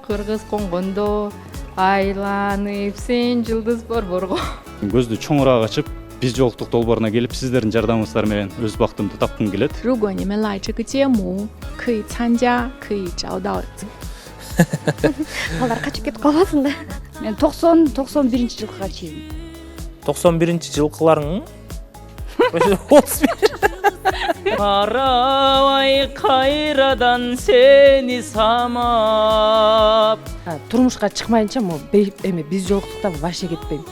кыргыз конгондо айланып сен жылдыз борборго. Көздү чоңураак ачып, биз жолуктук долбооруна келип, сиздердин жардамыңыздар менен өз бактымды тапкым келет. 如果你们来这个节目，可以参加，可以找到。 Балдар качып кетип калбасындар. Мен 91 жылкыга чейин. 91 жылкыларың? 31. Карабай кайрадан сени самап. Турмушка чыкмайынча биз жолуктукта вообще кетпейм.